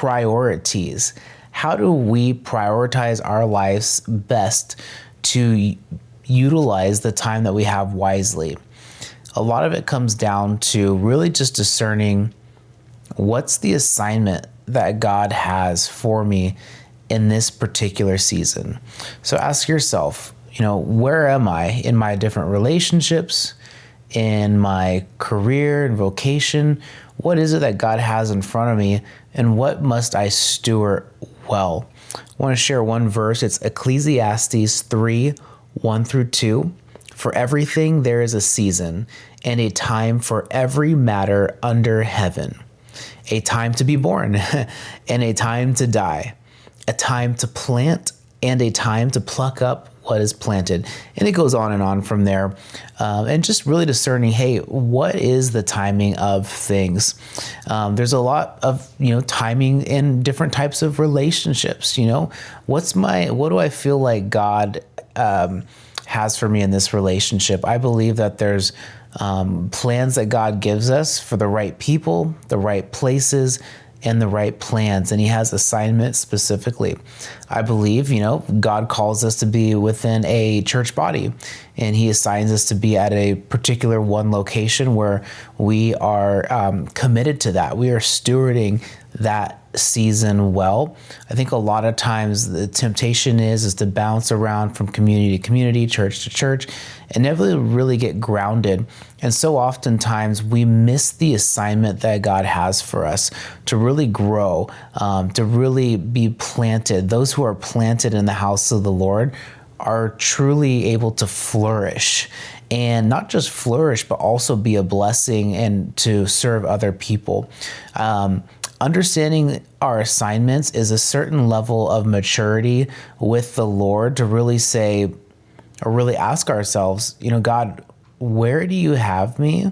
priorities. How do we prioritize our lives best to utilize the time that we have wisely? A lot of it comes down to really just discerning what's the assignment that God has for me in this particular season. So ask yourself, where am I in my different relationships, in my career and vocation? What is it that God has in front of me, and what must I steward well? I want to share one verse. It's Ecclesiastes 3:1-2. For everything there is a season and a time for every matter under heaven. A time to be born and a time to die. A time to plant and a time to pluck up what is planted. And it goes on from there. And just really discerning, hey, what is the timing of things? There's a lot of, timing in different types of relationships. What do I feel like God has for me in this relationship? I believe that there's plans that God gives us for the right people, the right places, and the right plans, and he has assignments specifically. I believe, God calls us to be within a church body, and he assigns us to be at a particular one location where we are committed to that. We are stewarding that season well. I think a lot of times the temptation is to bounce around from community to community, church to church, and never really get grounded. And so oftentimes we miss the assignment that God has for us to really grow, to really be planted. Those who are planted in the house of the Lord are truly able to flourish, and not just flourish, but also be a blessing and to serve other people. Understanding our assignments is a certain level of maturity with the Lord to really say, or really ask ourselves, God, where do you have me?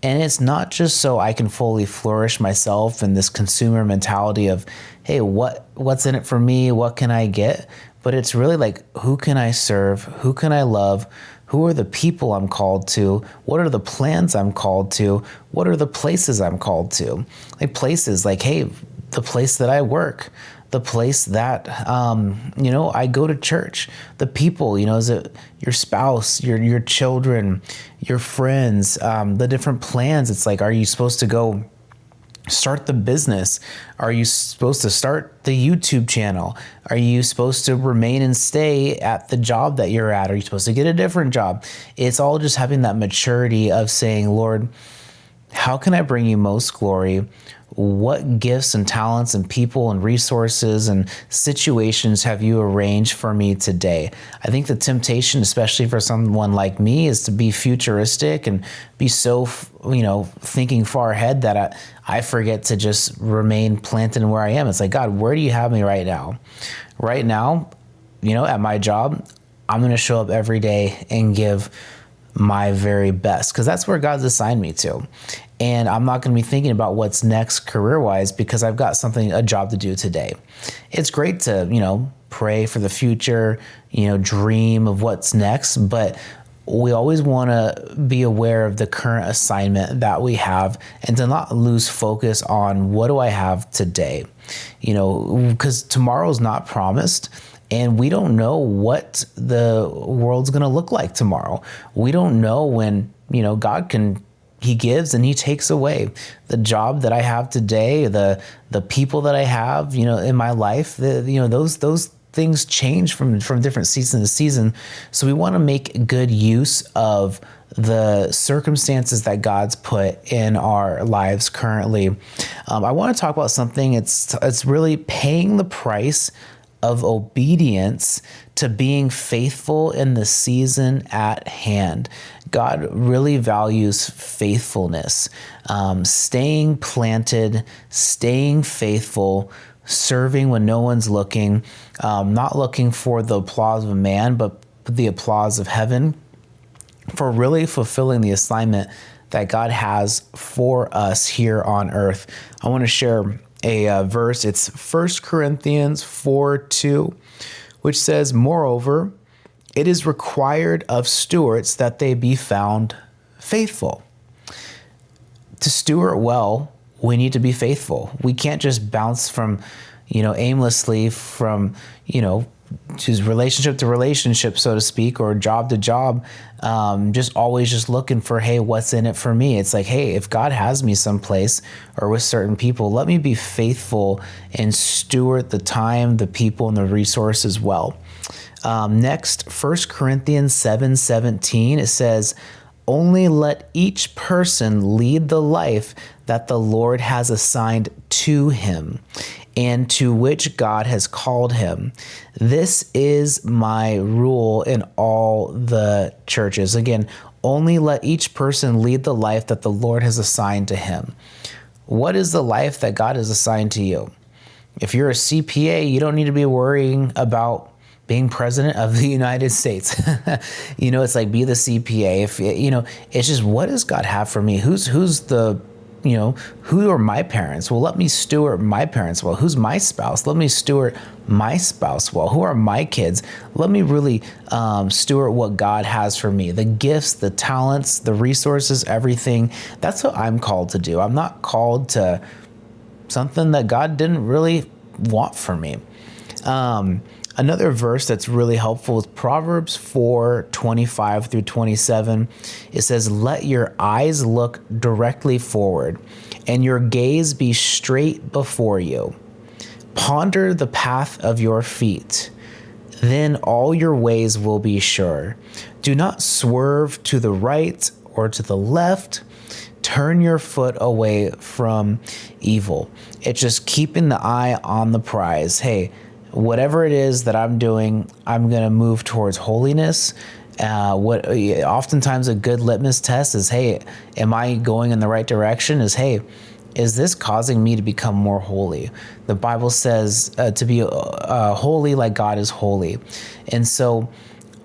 And it's not just so I can fully flourish myself in this consumer mentality of, hey, what's in it for me? What can I get? But it's really like, who can I serve? Who can I love? Who are the people I'm called to? What are the plans I'm called to? What are the places I'm called to? Like places like, hey, the place that I work, the place that, I go to church, the people, is it your spouse, your children, your friends, the different plans. It's like, are you supposed to go start the business? Are you supposed to start the YouTube channel? Are you supposed to remain and stay at the job that you're at? Are you supposed to get a different job? It's all just having that maturity of saying, Lord, how can I bring you most glory? What gifts and talents and people and resources and situations have you arranged for me today? I think the temptation, especially for someone like me, is to be futuristic and be so, thinking far ahead that I forget to just remain planted in where I am. It's like, God, where do you have me right now? Right now, at my job, I'm going to show up every day and give my very best, because that's where God's assigned me to. And I'm not going to be thinking about what's next career-wise, because I've got a job to do today. It's great to, pray for the future, dream of what's next, but we always want to be aware of the current assignment that we have and to not lose focus on what do I have today, because tomorrow's not promised. And we don't know what the world's going to look like tomorrow. We don't know when, God he gives and he takes away. The job that I have today, the people that I have, in my life, those things change from different season to season. So we want to make good use of the circumstances that God's put in our lives currently. I want to talk about something. It's really paying the price of obedience to being faithful in the season at hand. God really values faithfulness, staying planted, staying faithful, serving when no one's looking, not looking for the applause of man, but the applause of heaven, for really fulfilling the assignment that God has for us here on earth. I want to share a verse. It's 1 Corinthians 4:2, which says, "Moreover, it is required of stewards that they be found faithful." To steward well, we need to be faithful. We can't just bounce from, aimlessly from, just relationship to relationship, so to speak, or job to job, just always just looking for, hey, what's in it for me? It's like, hey, if God has me someplace or with certain people, let me be faithful and steward the time, the people, and the resources well. Next, 1 Corinthians 7:17, it says, only let each person lead the life that the Lord has assigned to him and to which God has called him. This is my rule in all the churches. Again, only let each person lead the life that the Lord has assigned to him. What is the life that God has assigned to you? If you're a CPA, you don't need to be worrying about being president of the United States. It's like, be the CPA. If it's just, what does God have for me? Who are my parents? Well, let me steward my parents well. Who's my spouse? Let me steward my spouse well. Who are my kids? Let me really steward what God has for me. The gifts, the talents, the resources, everything. That's what I'm called to do. I'm not called to something that God didn't really want for me. Another verse that's really helpful is Proverbs 4:25 through 27. It says, let your eyes look directly forward and your gaze be straight before you. Ponder the path of your feet. Then all your ways will be sure. Do not swerve to the right or to the left. Turn your foot away from evil. It's just keeping the eye on the prize. Hey, whatever it is that I'm doing, I'm going to move towards holiness. Oftentimes a good litmus test is, hey, am I going in the right direction? Is this causing me to become more holy? The Bible says to be holy like God is holy. And so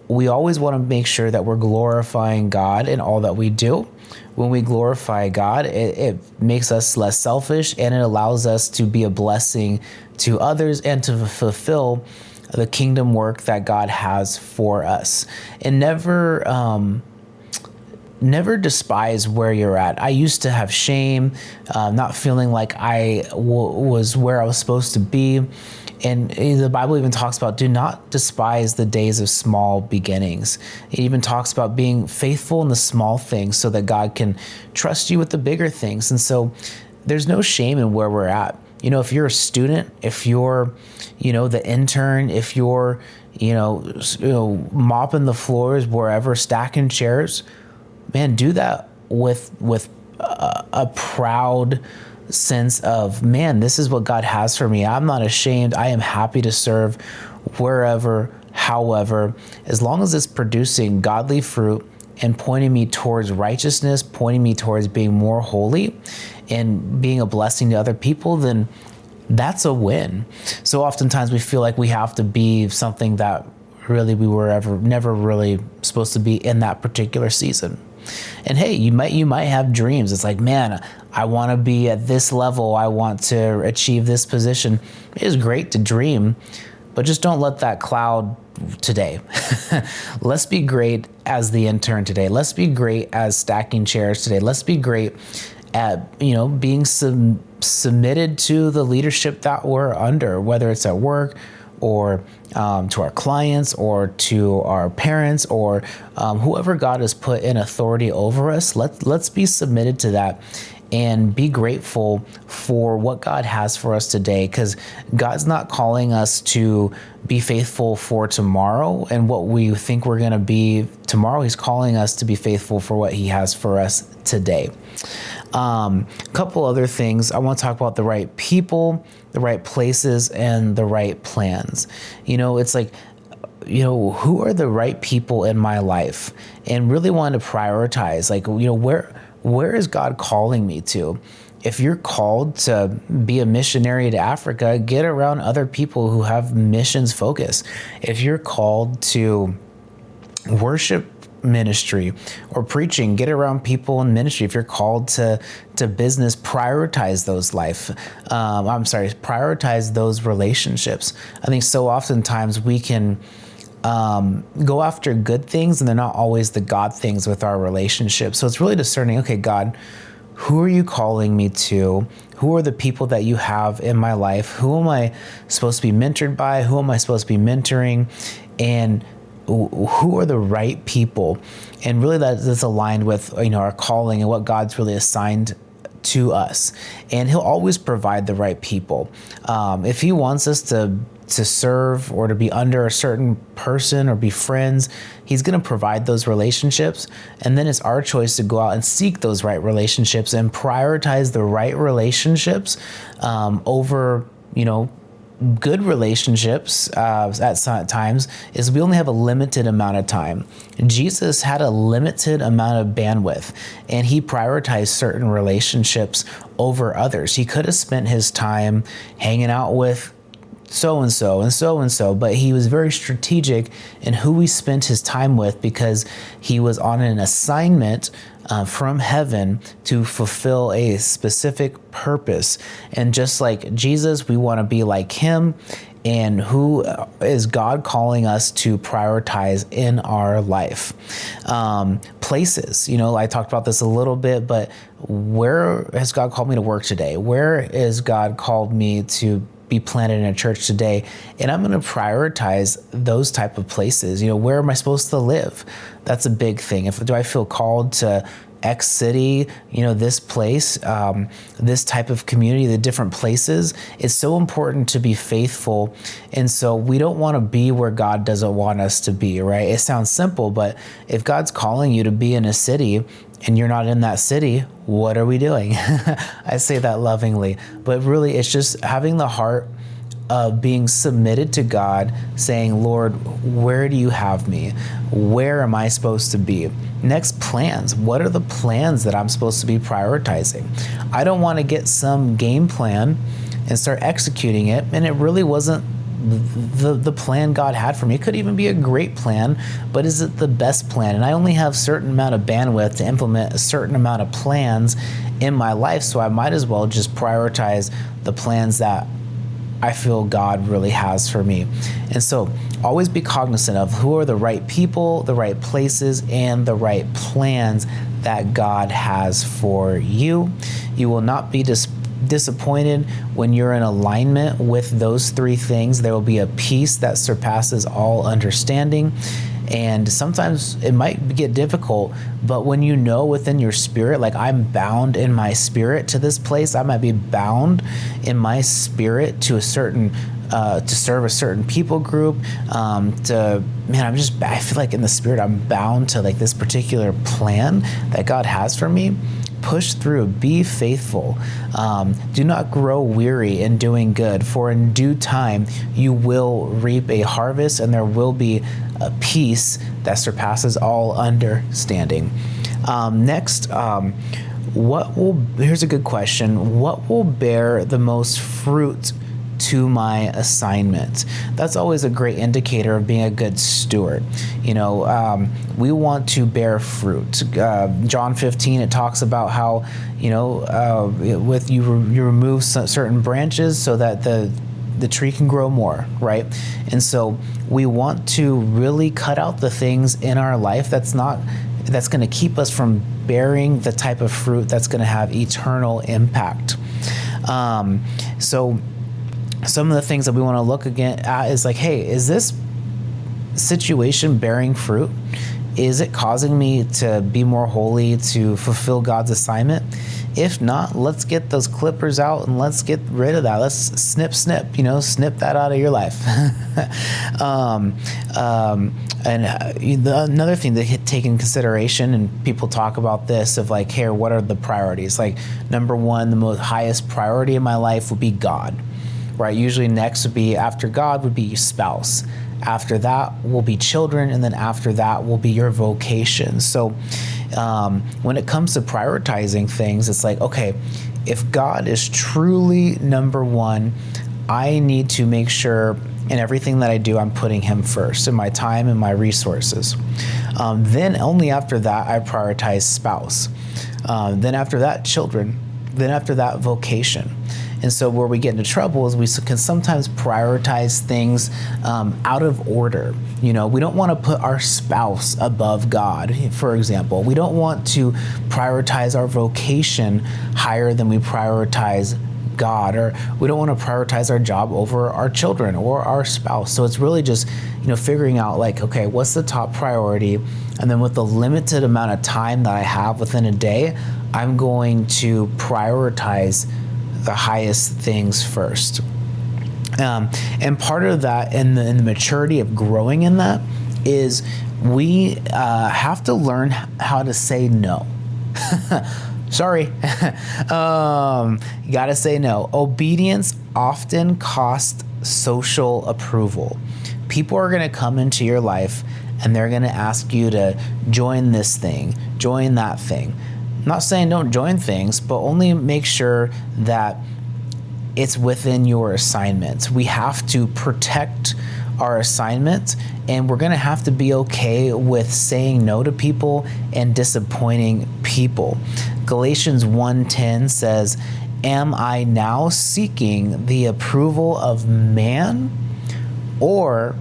we always want to make sure that we're glorifying God in all that we do. When we glorify God, it makes us less selfish, and it allows us to be a blessing to others and to fulfill the kingdom work that God has for us. And never despise where you're at. I used to have shame, not feeling like I was where I was supposed to be. And the Bible even talks about, do not despise the days of small beginnings. It even talks about being faithful in the small things so that God can trust you with the bigger things. And so there's no shame in where we're at. If you're a student, if you're, the intern, if you're, mopping the floors, wherever, stacking chairs, man, do that with a proud sense of, man, this is what God has for me. I'm not ashamed. I am happy to serve wherever, however, as long as it's producing godly fruit and pointing me towards righteousness, pointing me towards being more holy and being a blessing to other people, then that's a win. So oftentimes we feel like we have to be something that really we were never really supposed to be in that particular season. And hey, you might have dreams. It's like, man, I want to be at this level. I want to achieve this position. It is great to dream, but just don't let that cloud today. Let's be great as the intern today. Let's be great as stacking chairs today. Let's be great at, being submitted to the leadership that we're under, whether it's at work or to our clients or to our parents or whoever God has put in authority over us. Let's be submitted to that and be grateful for what God has for us today, because God's not calling us to be faithful for tomorrow and what we think we're going to be tomorrow. He's calling us to be faithful for what he has for us today. A couple other things. I want to talk about the right people, the right places, and the right plans. It's like, who are the right people in my life, and really want to prioritize, like, where is God calling me to? If you're called to be a missionary to Africa, get around other people who have missions focus. If you're called to worship ministry or preaching, get around people in ministry. If you're called to business, prioritize prioritize those relationships. I think so oftentimes we can go after good things, and they're not always the God things with our relationships. So it's really discerning, okay, God, who are you calling me to? Who are the people that you have in my life? Who am I supposed to be mentored by? Who am I supposed to be mentoring? And who are the right people? And really that's aligned with, our calling and what God's really assigned to us. And he'll always provide the right people. If he wants us to serve or to be under a certain person or be friends, he's going to provide those relationships. And then it's our choice to go out and seek those right relationships and prioritize the right relationships over, good relationships at times. Is we only have a limited amount of time. Jesus had a limited amount of bandwidth, and he prioritized certain relationships over others. He could have spent his time hanging out with so-and-so and so-and-so, but he was very strategic in who he spent his time with, because he was on an assignment from heaven to fulfill a specific purpose. And just like Jesus, we want to be like him. And who is God calling us to prioritize in our life? Places, I talked about this a little bit, but where has God called me to work today? Where is God called me to be planted in a church today? And I'm going to prioritize those type of places. Where am I supposed to live? That's a big thing. Do I feel called to X city, this place, this type of community, the different places? It's so important to be faithful. And so we don't want to be where God doesn't want us to be, right? It sounds simple, but if God's calling you to be in a city and you're not in that city, what are we doing? I say that lovingly, but really it's just having the heart of being submitted to God, saying, Lord, where do you have me? Where am I supposed to be? Next, plans. What are the plans that I'm supposed to be prioritizing? I don't want to get some game plan and start executing it, and it really wasn't the plan God had for me. It could even be a great plan, but is it the best plan? And I only have a certain amount of bandwidth to implement a certain amount of plans in my life, so I might as well just prioritize the plans that I feel God really has for me. And so always be cognizant of who are the right people, the right places, and the right plans that God has for you. You will not be disappointed when you're in alignment with those three things. There will be a peace that surpasses all understanding. And sometimes it might get difficult, but when you know within your spirit, like I'm bound in my spirit to this place, I might be bound in my spirit to a certain to serve a certain people group, I feel like in the spirit I'm bound to like this particular plan that God has for me. Push through, be faithful. Do not grow weary in doing good, for in due time you will reap a harvest, and there will be a peace that surpasses all understanding. Next, here's a good question. What will bear the most fruit to my assignment? That's always a great indicator of being a good steward. We want to bear fruit. John 15, it talks about how, with you remove certain branches so that the tree can grow more, right? And so we want to really cut out the things in our life that's going to keep us from bearing the type of fruit that's going to have eternal impact. So some of the things that we want to look again at is like, hey, is this situation bearing fruit? Is it causing me to be more holy, to fulfill God's assignment? If not, let's get those clippers out and let's get rid of that. Let's snip that out of your life. Another thing to take in consideration, and people talk about this of like, hey, what are the priorities? Like, number one, the most highest priority in my life would be God, right? Usually next would be, after God would be your spouse. After that will be children, and then after that will be your vocation. So when it comes to prioritizing things, it's like, okay, if God is truly number one, I need to make sure in everything that I do, I'm putting him first in my time and my resources. Then only after that, I prioritize spouse. Then after that, children. Then after that, vocation. And so where we get into trouble is we can sometimes prioritize things out of order. We don't want to put our spouse above God, for example. We don't want to prioritize our vocation higher than we prioritize God, or we don't want to prioritize our job over our children or our spouse. So it's really just, figuring out okay, what's the top priority? And then with the limited amount of time that I have within a day, I'm going to prioritize the highest things first. And part of that in the maturity of growing in that is we have to learn how to say no. Sorry. You got to say no. Obedience often costs social approval. People are going to come into your life and they're going to ask you to join this thing, join that thing. I'm not saying don't join things, but only make sure that it's within your assignments. We have to protect our assignments, and we're going to have to be okay with saying no to people and disappointing people. Galatians 1:10 says, "Am I now seeking the approval of man or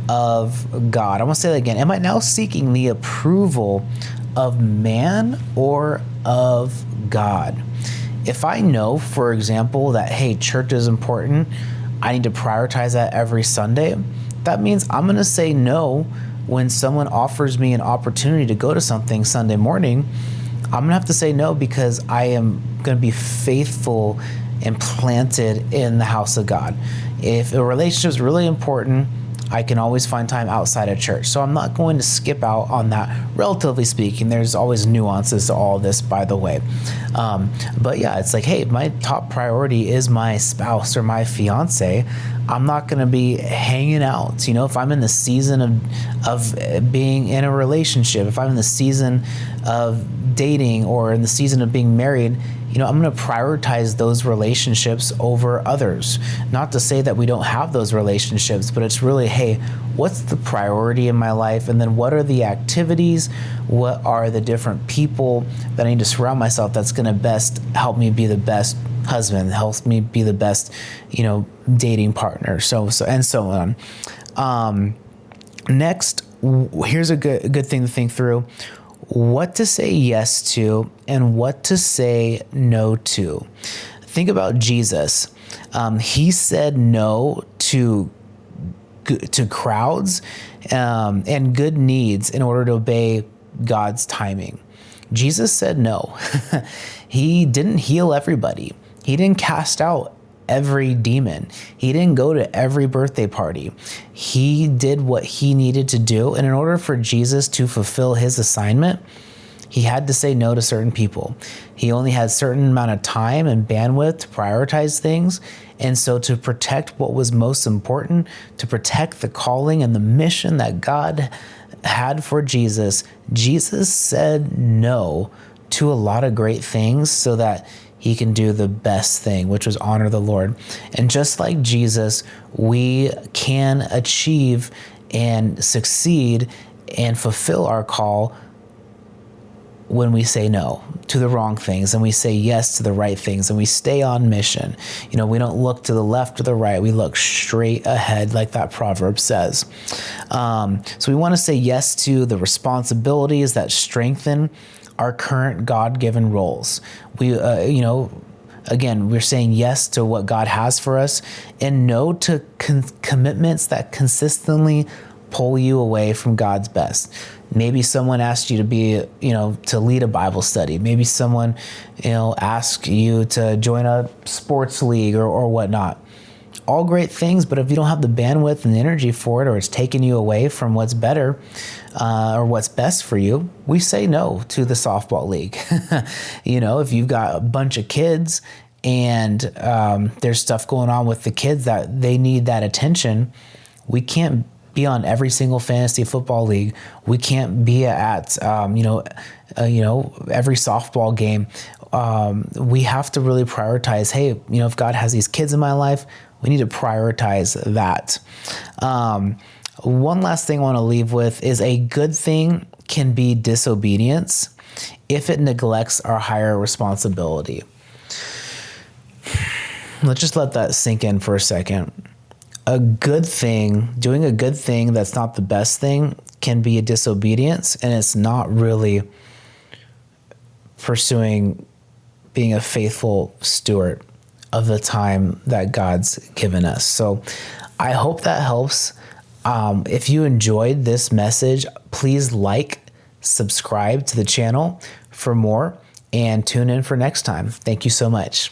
of God?" I want to say that again. Am I now seeking the approval of man or of God? If I know, for example, that, hey, church is important, I need to prioritize that every Sunday, that means I'm going to say no when someone offers me an opportunity to go to something Sunday morning. I'm going to have to say no because I am going to be faithful and planted in the house of God. If a relationship is really important, I can always find time outside of church. So I'm not going to skip out on that, relatively speaking. There's always nuances to all this, by the way. But yeah, it's hey, my top priority is my spouse or my fiance. I'm not going to be hanging out. If I'm in the season of being in a relationship, if I'm in the season of dating or in the season of being married, I'm going to prioritize those relationships over others. Not to say that we don't have those relationships, but it's really, hey, what's the priority in my life? And then what are the activities? What are the different people that I need to surround myself that's going to best help me be the best husband, helps me be the best, dating partner, so and so on. Next, here's a good thing to think through. What to say yes to and what to say no to. Think about Jesus. He said no to crowds and good needs in order to obey God's timing. Jesus said no. He didn't heal everybody. He didn't cast out every demon. He didn't go to every birthday party. He did what he needed to do. And in order for Jesus to fulfill his assignment, he had to say no to certain people. He only had a certain amount of time and bandwidth to prioritize things. And so to protect what was most important, to protect the calling and the mission that God had for Jesus, Jesus said no to a lot of great things so that he can do the best thing, which was honor the Lord. And just like Jesus, we can achieve and succeed and fulfill our call when we say no to the wrong things and we say yes to the right things and we stay on mission. We don't look to the left or the right. We look straight ahead, like that proverb says. So we want to say yes to the responsibilities that strengthen our current God-given roles. We, again, we're saying yes to what God has for us and no to commitments that consistently pull you away from God's best. Maybe someone asked you to be, to lead a Bible study. Maybe someone, asked you to join a sports league or whatnot. All great things, but if you don't have the bandwidth and the energy for it, or it's taking you away from what's better or what's best for you, we say no to the softball league. If you've got a bunch of kids and there's stuff going on with the kids that they need that attention, we can't be on every single fantasy football league. We can't be at every softball game. We have to really prioritize, hey, if God has these kids in my life, we need to prioritize that. One last thing I want to leave with is a good thing can be disobedience if it neglects our higher responsibility. let's just let that sink in for a second. A good thing, doing a good thing that's not the best thing, can be a disobedience, and it's not really pursuing being a faithful steward of the time that God's given us. So I hope that helps. If you enjoyed this message, please subscribe to the channel for more, and tune in for next time. Thank you so much.